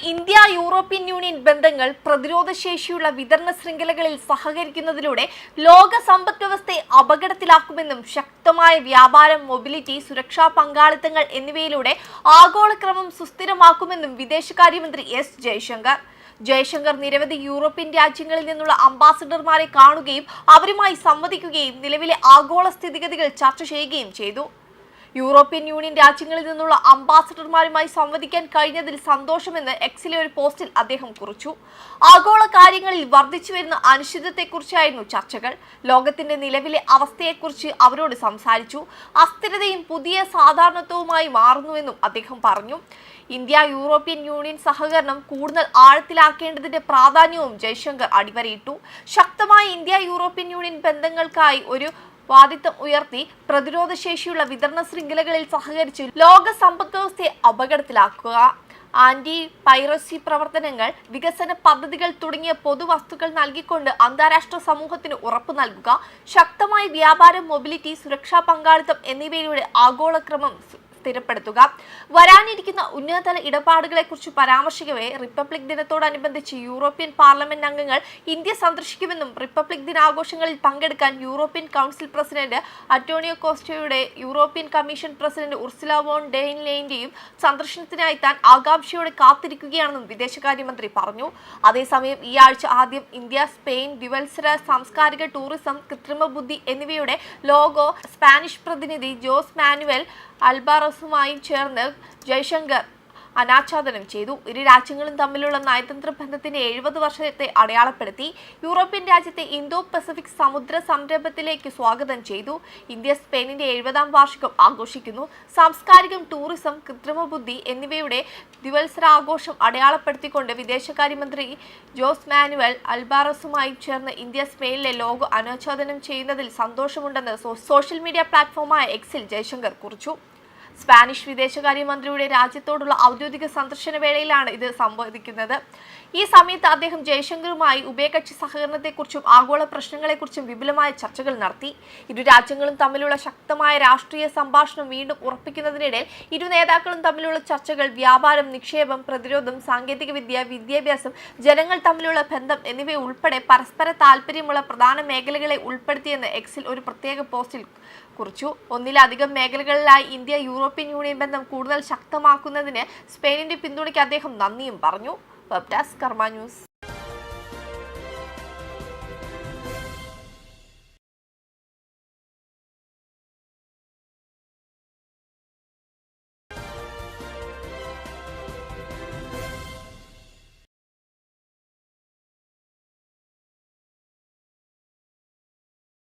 India European union ബന്ധങ്ങൾ പ്രതിരോധശേഷിയുള്ള വിതരണ ശൃംഖലകളിൽ സഹകരിക്കുന്നതിലൂടെ ലോക സമ്പദ് വ്യവസ്ഥയെ അപകടത്തിലാക്കുമെന്നും ശക്തമായ വ്യാപാരം, മൊബിലിറ്റി, സുരക്ഷാ പങ്കാളിത്തങ്ങൾ എന്നിവയിലൂടെ ആഗോളക്രമം സുസ്ഥിരമാക്കുമെന്നും വിദേശകാര്യമന്ത്രി എസ് ജയശങ്കർ നിരവധി യൂറോപ്യൻ രാജ്യങ്ങളിൽ നിന്നുള്ള അംബാസഡർമാരെ കാണുകയും അവരുമായി സംവദിക്കുകയും നിലവിലെ ആഗോള സ്ഥിതിഗതികൾ ചർച്ച ചെയ്യുകയും ചെയ്തു. യൂറോപ്യൻ യൂണിയൻ രാജ്യങ്ങളിൽ നിന്നുള്ള അംബാസഡർമാരുമായി സംവദിക്കാൻ കഴിഞ്ഞതിൽ സന്തോഷമെന്ന് എക്സിലെ ഒരു പോസ്റ്റിൽ അദ്ദേഹം കുറിച്ചു. ആഗോള കാര്യങ്ങളിൽ വർദ്ധിച്ചുവരുന്ന അനിശ്ചിതത്വത്തെക്കുറിച്ചായിരുന്നു ചർച്ചകൾ. ലോകത്തിന്റെ നിലവിലെ അവസ്ഥയെക്കുറിച്ച് അവരോട് സംസാരിച്ചു. അസ്ഥിരതയും പുതിയ സാധാരണത്വവുമായി മാറുന്നുവെന്നും അദ്ദേഹം പറഞ്ഞു. ഇന്ത്യ യൂറോപ്യൻ യൂണിയൻ സഹകരണം കൂടുതൽ ആഴത്തിലാക്കേണ്ടതിന്റെ പ്രാധാന്യവും ജയശങ്കർ അടിവരയിട്ടു. ശക്തമായ ഇന്ത്യ യൂറോപ്യൻ യൂണിയൻ ബന്ധങ്ങൾക്കായി ഒരു വാദിത്വം ഉയർത്തി പ്രതിരോധശേഷിയുള്ള വിതരണ ശൃംഖലകളിൽ സഹകരിച്ച് ലോക സമ്പദ് വ്യവസ്ഥയെ അപകടത്തിലാക്കുക, ആന്റി പൈറസി പ്രവർത്തനങ്ങൾ, വികസന പദ്ധതികൾ തുടങ്ങിയ പൊതുവസ്തുക്കൾ നൽകിക്കൊണ്ട് അന്താരാഷ്ട്ര സമൂഹത്തിന് ഉറപ്പു നൽകുക, ശക്തമായ വ്യാപാരം, മൊബിലിറ്റി, സുരക്ഷാ പങ്കാളിത്തം എന്നിവയിലൂടെ ആഗോളക്രമം സ്ഥിരപ്പെടുത്തുക. വരാനിരിക്കുന്ന ഉന്നതതല ഇടപാടുകളെക്കുറിച്ച് പരാമർശിക്കവേ റിപ്പബ്ലിക് ദിനത്തോടനുബന്ധിച്ച് യൂറോപ്യൻ പാർലമെന്റ് അംഗങ്ങൾ ഇന്ത്യ സന്ദർശിക്കുമെന്നും റിപ്പബ്ലിക് ദിനാഘോഷങ്ങളിൽ പങ്കെടുക്കാൻ യൂറോപ്യൻ കൗൺസിൽ പ്രസിഡന്റ് അന്റോണിയോ കോസ്റ്റയുടെ European Commission President Ursula von der ലെയന്റെയും സന്ദർശനത്തിനായി താൻ ആകാംക്ഷയോടെ കാത്തിരിക്കുകയാണെന്നും വിദേശകാര്യമന്ത്രി പറഞ്ഞു. അതേസമയം ഈ ആഴ്ച ആദ്യം ഇന്ത്യ, സ്പെയിൻ ദ്വിവത്സര സാംസ്കാരിക, ടൂറിസം, കൃത്രിമ ബുദ്ധി എന്നിവയുടെ ലോഗോ സ്പാനിഷ് പ്രതിനിധി ജോസ് മാനുവൽ അൽബാറസുമായി ചേർന്ന് ജയശങ്കർ അനാച്ഛാദനം ചെയ്തു. ഇരു രാജ്യങ്ങളും തമ്മിലുള്ള നയതന്ത്ര ബന്ധത്തിന്റെ 70 വർഷത്തെ അടയാളപ്പെടുത്തി. യൂറോപ്യൻ രാജ്യത്തെ ഇന്തോ പസഫിക് സമുദ്ര സംരംഭത്തിലേക്ക് സ്വാഗതം ചെയ്തു. ഇന്ത്യ സ്പെയിനിന്റെ 70-ാം വാർഷികം ആഘോഷിക്കുന്നു. സാംസ്കാരികം, ടൂറിസം, കൃത്രിമ ബുദ്ധി എന്നിവയുടെ ദ്വിവത്സരാഘോഷം അടയാളപ്പെടുത്തിക്കൊണ്ട് വിദേശകാര്യമന്ത്രി ജോസ് മാനുവൽ അൽബാറസുമായി ചേർന്ന് ഇന്ത്യ സ്പെയിനിലെ ലോഗോ അനാച്ഛാദനം ചെയ്യുന്നതിൽ സന്തോഷമുണ്ടെന്ന് സോഷ്യൽ മീഡിയ പ്ലാറ്റ്ഫോമായ എക്സിൽ ജയശങ്കർ കുറിച്ചു. സ്പാനിഷ് വിദേശകാര്യമന്ത്രിയുടെ രാജ്യത്തോടുള്ള ഔദ്യോഗിക സന്ദർശന വേളയിലാണ് ഇത് സംഭവിക്കുന്നത്. ഈ സമയത്ത് അദ്ദേഹം ജയശങ്കറുമായി ഉഭയകക്ഷി സഹകരണത്തെക്കുറിച്ചും ആഗോള പ്രശ്നങ്ങളെക്കുറിച്ചും വിപുലമായ ചർച്ചകൾ നടത്തി. ഇരു രാജ്യങ്ങളും തമ്മിലുള്ള ശക്തമായ രാഷ്ട്രീയ സംഭാഷണം വീണ്ടും ഉറപ്പിക്കുന്നതിനിടയിൽ ഇരു നേതാക്കളും തമ്മിലുള്ള ചർച്ചകൾ വ്യാപാരം, നിക്ഷേപം, പ്രതിരോധം, സാങ്കേതികവിദ്യ, വിദ്യാഭ്യാസം, ജനങ്ങൾ തമ്മിലുള്ള ബന്ധം എന്നിവ ഉൾപ്പെടെ പരസ്പര താൽപര്യമുള്ള പ്രധാന മേഖലകളെ ഉൾപ്പെടുത്തിയെന്ന് എക്സിൽ ഒരു പ്രത്യേക പോസ്റ്റിൽ കുറിച്ചു. ഒന്നിലധികം മേഖലകളിലായി ഇന്ത്യ യൂറോപ്യൻ യൂണിയൻ ബന്ധം കൂടുതൽ ശക്തമാക്കുന്നതിന് സ്പെയിനിന്റെ പിന്തുണയ്ക്ക് അദ്ദേഹം നന്ദിയും പറഞ്ഞു. വെബ് ഡെസ്ക് കർമ്മ ന്യൂസ്.